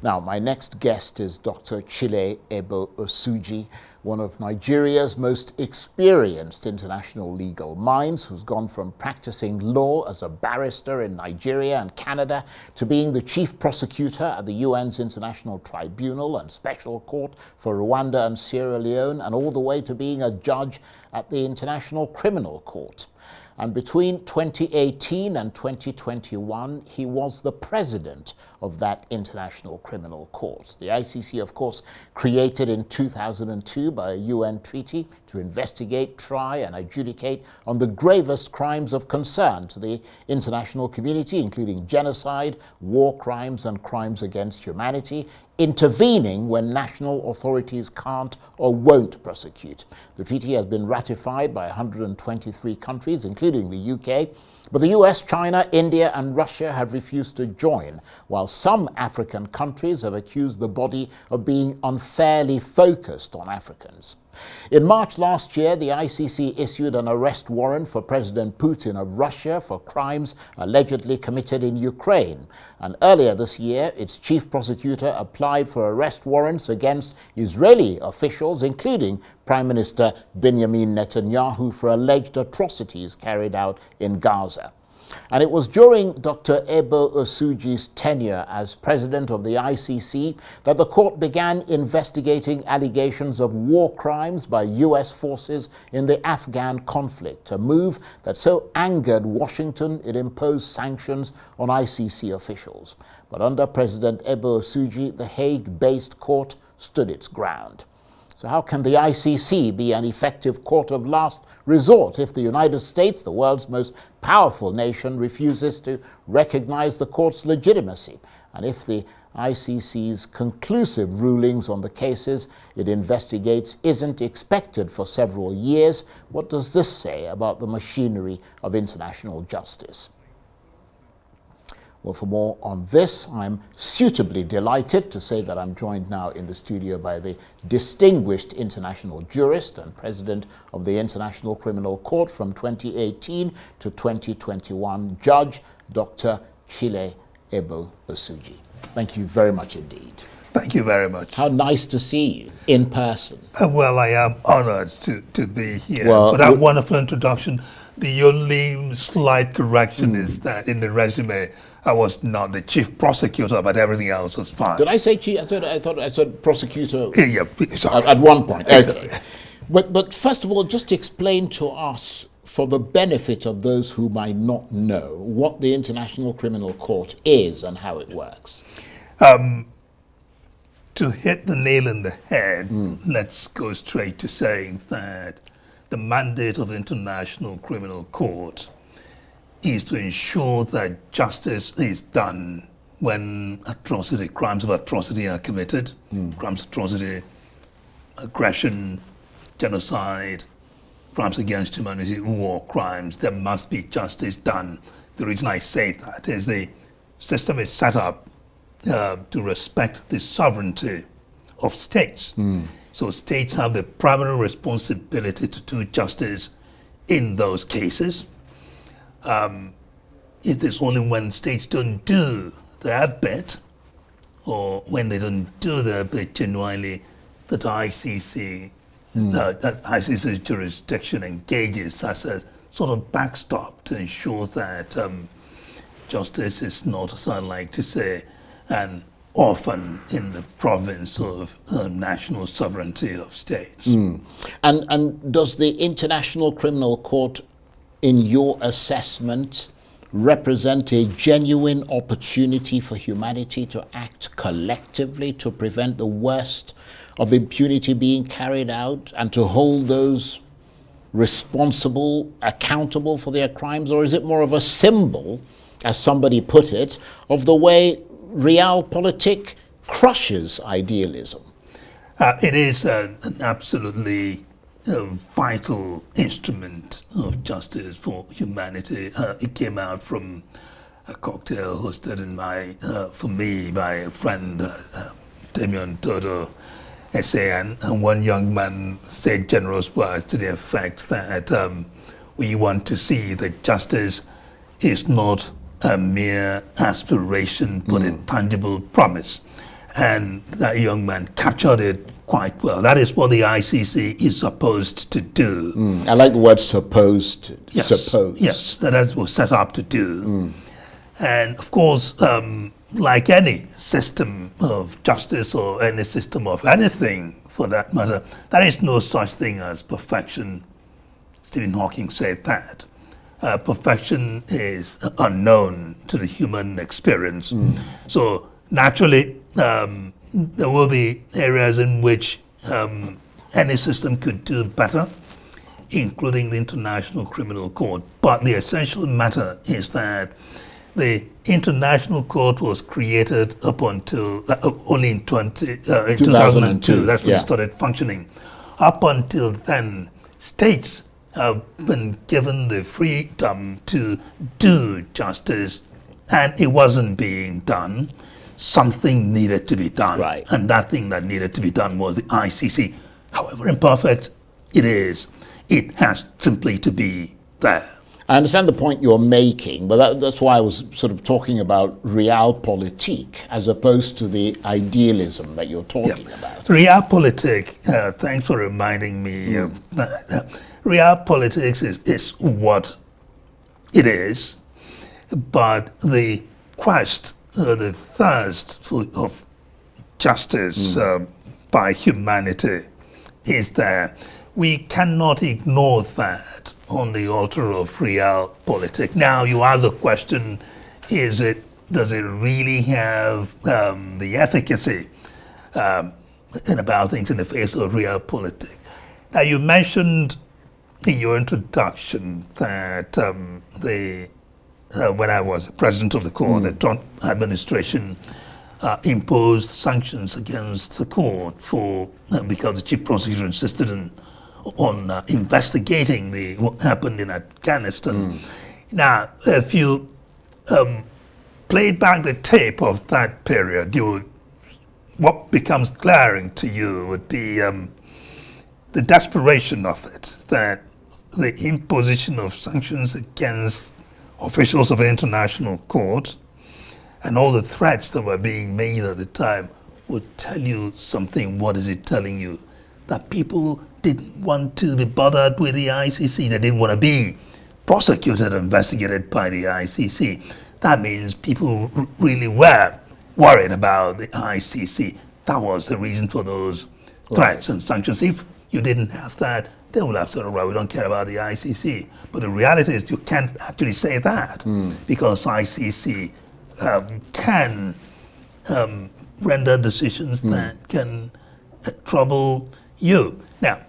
Now, my next guest is Dr. Chile Eboe-Osuji, one of Nigeria's most experienced international legal minds, who's gone from practicing law as a barrister in Nigeria and Canada to being the chief prosecutor at the UN's International Tribunal and Special Court for Rwanda and Sierra Leone, and all the way to being a judge at the International Criminal Court. And between 2018 and 2021, he was the president of that International Criminal Court. The ICC, of course, created in 2002 by a UN treaty to investigate, try, and adjudicate on the gravest crimes of concern to the international community, including genocide, war crimes, and crimes against humanity, intervening when national authorities can't or won't prosecute. The treaty has been ratified by 123 countries, including the UK, but the US, China, India, and Russia have refused to join, while some African countries have accused the body of being unfairly focused on Africans. In March last year, the ICC issued an arrest warrant for President Putin of Russia for crimes allegedly committed in Ukraine. And earlier this year, its chief prosecutor applied for arrest warrants against Israeli officials, including Prime Minister Benjamin Netanyahu, for alleged atrocities carried out in Gaza. And it was during Dr. Eboe-Osuji's tenure as president of the ICC that the court began investigating allegations of war crimes by US forces in the Afghan conflict, a move that so angered Washington it imposed sanctions on ICC officials. But under President Eboe-Osuji, the Hague-based court stood its ground. So how can the ICC be an effective court of last resort if the United States, the world's most powerful nation, refuses to recognize the court's legitimacy? And if the ICC's conclusive rulings on the cases it investigates isn't expected for several years, what does this say about the machinery of international justice? Well, for more on this, I'm suitably delighted to say that I'm joined now in the studio by the distinguished international jurist and president of the International Criminal Court from 2018 to 2021, Judge Dr. Chile Eboe-Osuji. Thank you very much indeed. Thank you very much. How nice to see you in person. Well, I am honored to be here for that wonderful introduction. The only slight correction is that in the resume, I was not the chief prosecutor, but everything else was fine. Did I say chief? I thought I said prosecutor. Yeah, sorry. At one point. Okay. But first of all, just explain to us, for the benefit of those who might not know, what the International Criminal Court is and how it works. To hit the nail in the head, let's go straight to saying that the mandate of International Criminal Court is to ensure that justice is done when crimes of atrocity are committed, crimes of atrocity, aggression, genocide, crimes against humanity, war crimes. There must be justice done. The reason I say that is the system is set up to respect the sovereignty of states. So states have the primary responsibility to do justice in those cases. It is only when states don't do their bit, or when they don't do their bit genuinely, that ICC's jurisdiction engages as a sort of backstop to ensure that justice is not, as I like to say, an orphan in the province of national sovereignty of states. And does the International Criminal Court, in your assessment, represent a genuine opportunity for humanity to act collectively to prevent the worst of impunity being carried out and to hold those responsible accountable for their crimes? Or is it more of a symbol, as somebody put it, of the way Realpolitik crushes idealism? It is an absolutely vital instrument of justice for humanity. It came out from a cocktail hosted for me by a friend, Damian Toto essay, and one young man said generous words to the effect that we want to see that justice is not a mere aspiration, but a tangible promise. And that young man captured it quite well. That is what the ICC is supposed to do. I like the word supposed. Yes, Supposed. yes, that was set up to do. And of course, like any system of justice or any system of anything for that matter, there is no such thing as perfection. Stephen Hawking said that. Perfection is unknown to the human experience. So naturally, there will be areas in which any system could do better, including the International Criminal Court. But the essential matter is that the International Court was created up until only in 2002. That's when it started functioning. Up until then, states have been given the freedom to do justice, and it wasn't being done. Something needed to be done. Right. And that thing that needed to be done was the ICC. However imperfect it is, it has simply to be there. I understand the point you're making, but that's why I was sort of talking about Realpolitik as opposed to the idealism that you're talking about. Realpolitik, thanks for reminding me of that. Realpolitik is what it is, but the quest, the thirst of justice by humanity is there. We cannot ignore that on the altar of Realpolitik. Now, you ask the question, does it really have the efficacy in about things in the face of Realpolitik? Now, you mentioned in your introduction that when I was president of the court, the Trump administration imposed sanctions against the court because the chief prosecutor insisted on investigating what happened in Afghanistan. Now, if you played back the tape of that period, what becomes glaring to you would be the desperation of it, that the imposition of sanctions against officials of the international court and all the threats that were being made at the time would tell you something. What is it telling you? That people didn't want to be bothered with the ICC. They didn't want to be prosecuted or investigated by the ICC. That means people really were worried about the ICC. That was the reason for those threats and sanctions. If you didn't have that, they would have said, all right, we don't care about the ICC. But the reality is you can't actually say that because ICC can render decisions that can trouble you. Now,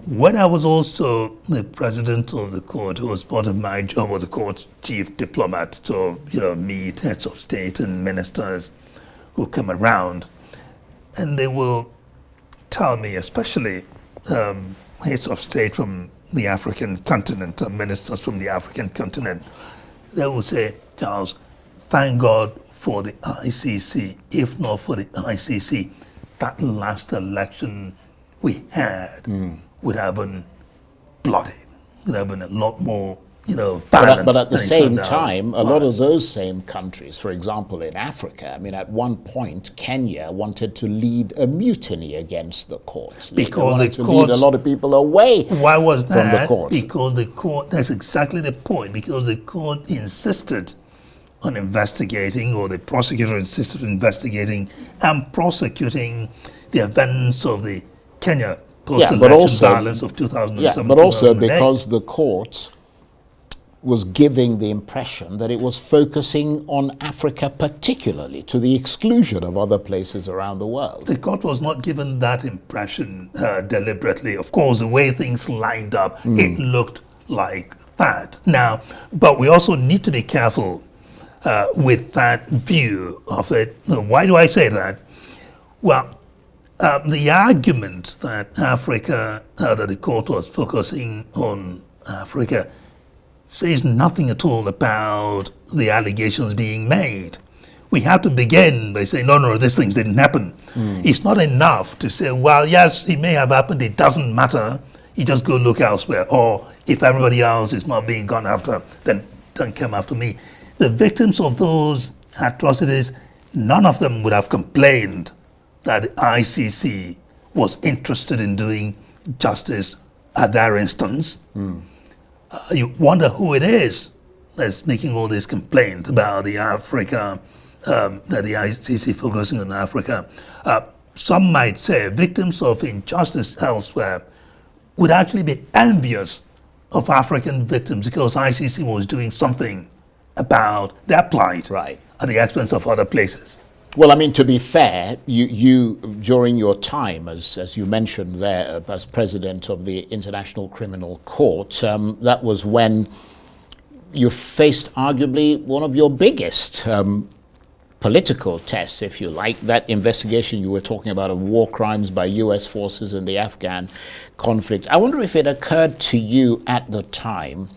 when I was also the president of the court, who was part of my job was the court's chief diplomat, so, meet heads of state and ministers who come around, and they will tell me, especially heads of state from the African continent, ministers from the African continent, they will say, Charles, thank God for the ICC. If not for the ICC, that last election we had would have been bloody. Would have been a lot more, violent. But at the same time, a lot of those same countries, for example, in Africa, at one point, Kenya wanted to lead a mutiny against the courts. Because they wanted to lead a lot of people away from the court. Why was that? Because the court, that's exactly the point, because the court insisted on investigating, or the prosecutor insisted on investigating and prosecuting the events of the Kenya post-election violence of 2007. But also because the court was giving the impression that it was focusing on Africa particularly, to the exclusion of other places around the world. The court was not given that impression deliberately. Of course, the way things lined up, it looked like that. Now, but we also need to be careful with that view of it. Why do I say that? Well, the argument that Africa, that the court was focusing on Africa, says nothing at all about the allegations being made. We have to begin by saying, no, these things didn't happen. It's not enough to say, well, yes, it may have happened, it doesn't matter, you just go look elsewhere. Or if everybody else is not being gone after, then don't come after me. The victims of those atrocities none of them would have complained that the ICC was interested in doing justice at their instance. You wonder who it is that's making all this complaint about the Africa, that the ICC focusing on Africa. Some might say victims of injustice elsewhere would actually be envious of African victims because ICC was doing something about their plight Right. at the expense of other places. Well, I mean, to be fair, you during your time, as you mentioned there, as president of the International Criminal Court, that was when you faced arguably one of your biggest political tests, if you like. That investigation you were talking about of war crimes by U.S. forces in the Afghan conflict. I wonder if it occurred to you at the time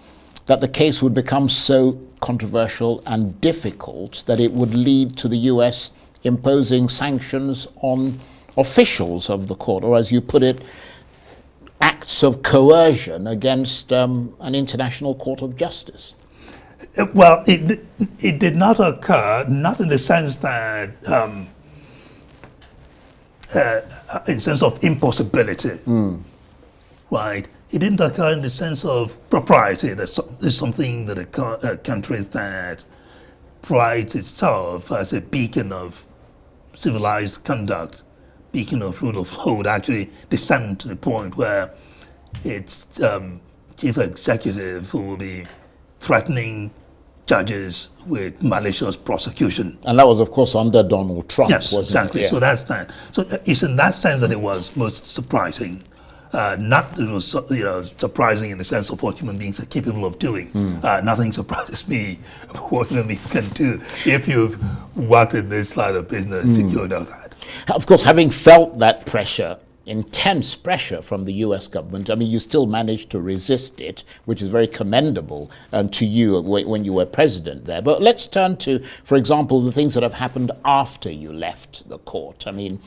that the case would become so controversial and difficult that it would lead to the U.S. imposing sanctions on officials of the court, or as you put it, acts of coercion against an international court of justice. Well, it did not occur, not in the sense that, in sense of impossibility, right? It didn't occur in the sense of propriety. That's something that a country that prides itself as a beacon of civilized conduct, beacon of rule of law, would actually descend to the point where its chief executive will be threatening judges with malicious prosecution. And that was, of course, under Donald Trump, Yes, wasn't exactly. it? Yeah. So that's that. So it's in that sense that it was most surprising. Not that it was, surprising in the sense of what human beings are capable of doing. Nothing surprises me about what human beings can do. If you've worked in this line of business, you know that. Of course, having felt that pressure, intense pressure from the U.S. government, I mean, you still managed to resist it, which is very commendable to you when you were president there. But let's turn to, for example, the things that have happened after you left the court. I mean,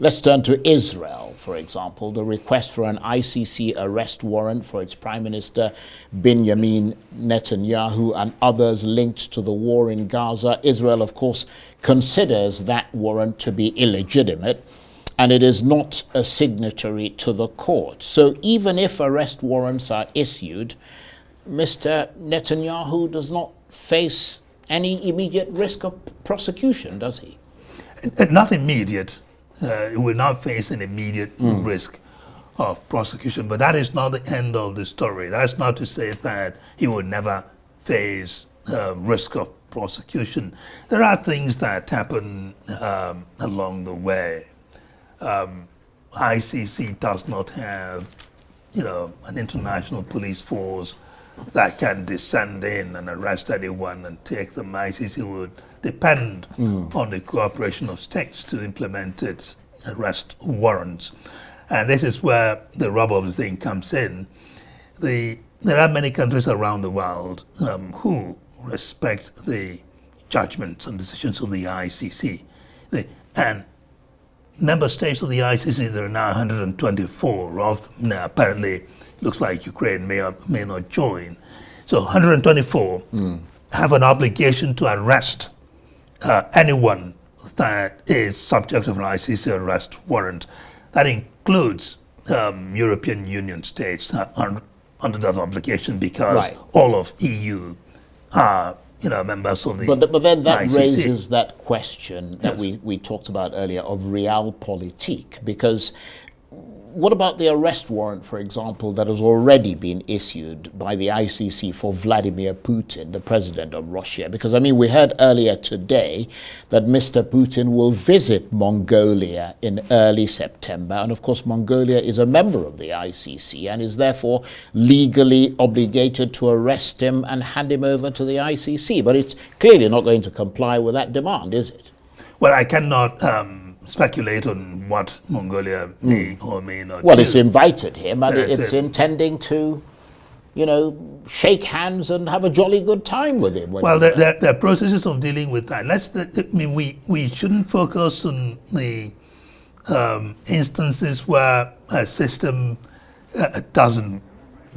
let's turn to Israel, for example, the request for an ICC arrest warrant for its Prime Minister Benjamin Netanyahu and others linked to the war in Gaza. Israel, of course, considers that warrant to be illegitimate, and it is not a signatory to the court. So even if arrest warrants are issued, Mr. Netanyahu does not face any immediate risk of prosecution, does he? Not immediate. It will not face an immediate risk of prosecution, but that is not the end of the story. That's not to say that he will never face risk of prosecution. There are things that happen along the way. ICC does not have, an international police force that can descend in and arrest anyone and take them. ICC would depend on the cooperation of states to implement its arrest warrants. And this is where the rub of the thing comes in. There are many countries around the world who respect the judgments and decisions of the ICC. And member states of the ICC, there are now 124 of them. Now, apparently, it looks like Ukraine may or may not join. So 124 have an obligation to arrest anyone that is subject of an ICC arrest warrant. That includes European Union states under that obligation because all of EU are members of the But then that ICC. raises that question that we talked about earlier of Realpolitik, because what about the arrest warrant, for example, that has already been issued by the ICC for Vladimir Putin, the president of Russia? Because, I mean, we heard earlier today that Mr. Putin will visit Mongolia in early September. And, of course, Mongolia is a member of the ICC and is therefore legally obligated to arrest him and hand him over to the ICC. But it's clearly not going to comply with that demand, is it? Well, I cannot speculate on what Mongolia may or may not Well, do. it's invited him, and That's it's it. intending to, shake hands and have a jolly good time with him. Well, there are processes of dealing with that. We shouldn't focus on the instances where a system doesn't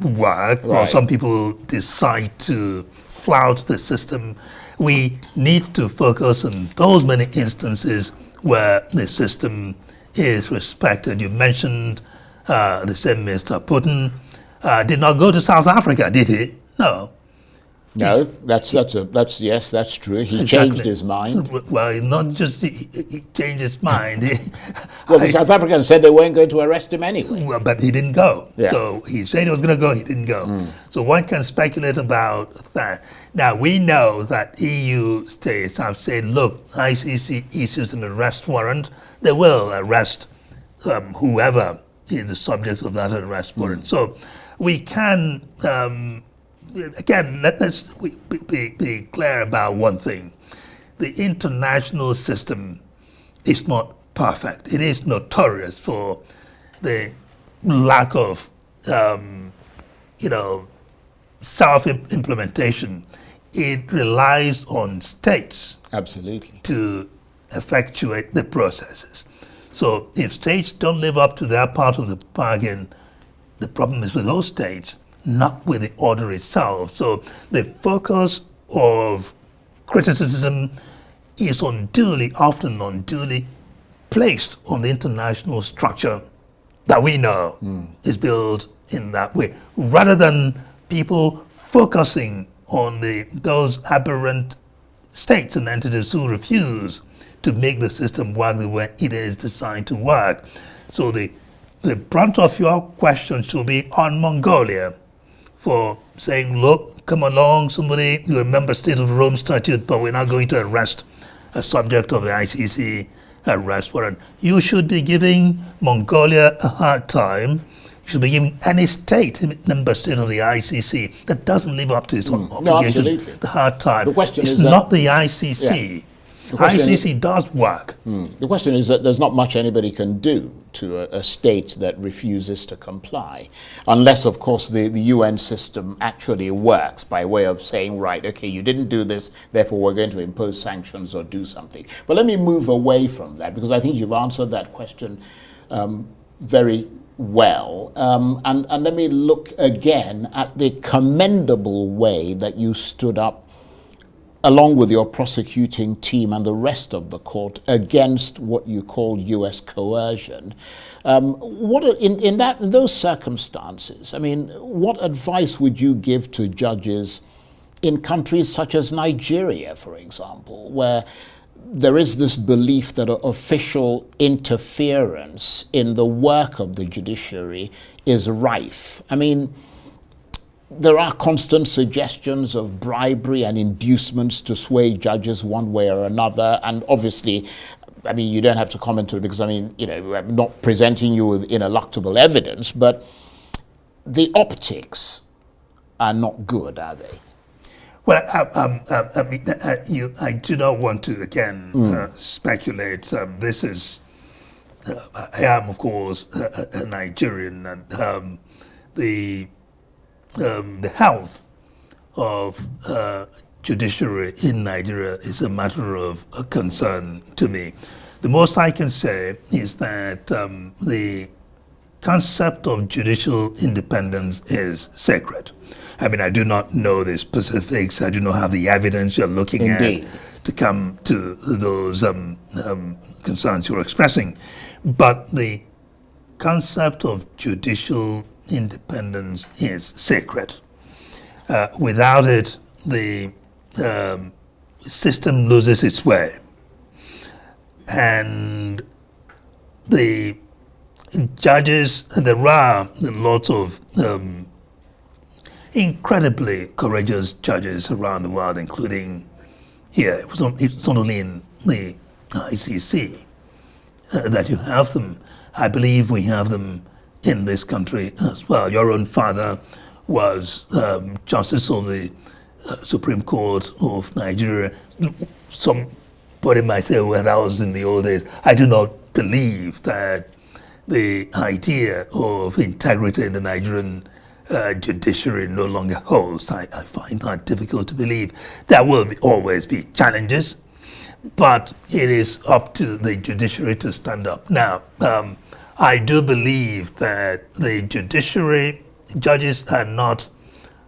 work, or some people decide to flout the system. We need to focus on those many instances where the system is respected. You mentioned the same Mr. Putin did not go to South Africa, did he? No. No, that's true. He Exactly. changed his mind. Well, not just he changed his mind. Well, the South Africans said they weren't going to arrest him anyway. Well, but he didn't go. Yeah. So he said he was going to go, he didn't go. So one can speculate about that. Now, we know that EU states have said, look, ICC issues an arrest warrant. They will arrest whoever is the subject of that arrest warrant. So we can, again, let's be clear about one thing. The international system is not perfect. It is notorious for the lack of, self-implementation. It relies on states Absolutely. to effectuate the processes. So if states don't live up to their part of the bargain, the problem is with those states, not with the order itself. So the focus of criticism is often unduly placed on the international structure that we know is built in that way, rather than people focusing on those aberrant states and entities who refuse to make the system work the way it is designed to work. So the brunt of your question should be on Mongolia for saying, look, come along, somebody, you're a member state of the Rome Statute, but we're not going to arrest a subject of the ICC arrest warrant. You should be giving Mongolia a hard time. You should be giving any member state of the ICC that doesn't live up to its obligation the hard time. The question it's is not the ICC. Yeah. ICC does work. The question is that there's not much anybody can do to a state that refuses to comply, unless, of course, the UN system actually works by way of saying, right, okay, you didn't do this, therefore we're going to impose sanctions or do something. But let me move away from that, because I think you've answered that question very well. And let me look again at the commendable way that you stood up along with your prosecuting team and the rest of the court, against what you call U.S. coercion. In those circumstances, I mean, what advice would you give to judges in countries such as Nigeria, for example, where there is this belief that official interference in the work of the judiciary is rife? I mean, there are constant suggestions of bribery and inducements to sway judges one way or another. And obviously, I mean, you don't have to comment on it because, I mean, I'm not presenting you with ineluctable evidence, but the optics are not good, are they? Well, I do not want to, again, speculate. This is, I am, of course, a Nigerian, and the health of judiciary in Nigeria is a matter of concern to me. The most I can say is that the concept of judicial independence is sacred. I mean, I do not know the specifics. I do not have the evidence you're looking Indeed. at to come to those concerns you're expressing. But the concept of judicial independence is sacred. Without it, the system loses its way. And the judges, there are lots of incredibly courageous judges around the world, including here. It's not only in the ICC that you have them. I believe we have them in this country as well. Your own father was Justice of the Supreme Court of Nigeria. Somebody might say, well, that was in the old days. I do not believe that the idea of integrity in the Nigerian judiciary no longer holds. I find that difficult to believe. There will always be challenges, but it is up to the judiciary to stand up. Now, I do believe that the judiciary judges are not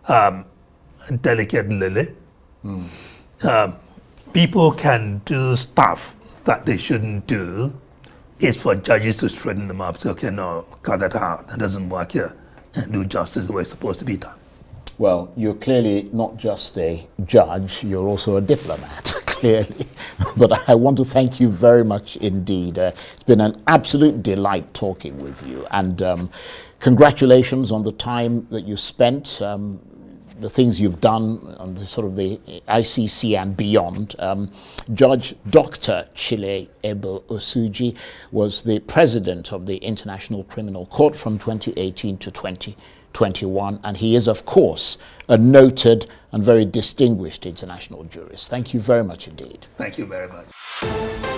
a delicate lily. People can do stuff that they shouldn't do. It's for judges to straighten them up. So, okay, no, cut that out. That doesn't work here. And do justice the way it's supposed to be done. Well, you're clearly not just a judge, you're also a diplomat, clearly. But I want to thank you very much indeed. It's been an absolute delight talking with you. And congratulations on the time that you spent, the things you've done on the sort of the ICC and beyond. Judge Dr. Chile Eboe-Osuji was the president of the International Criminal Court from 2018 to 2021, and he is, of course, a noted and very distinguished international jurist. Thank you very much indeed. Thank you very much.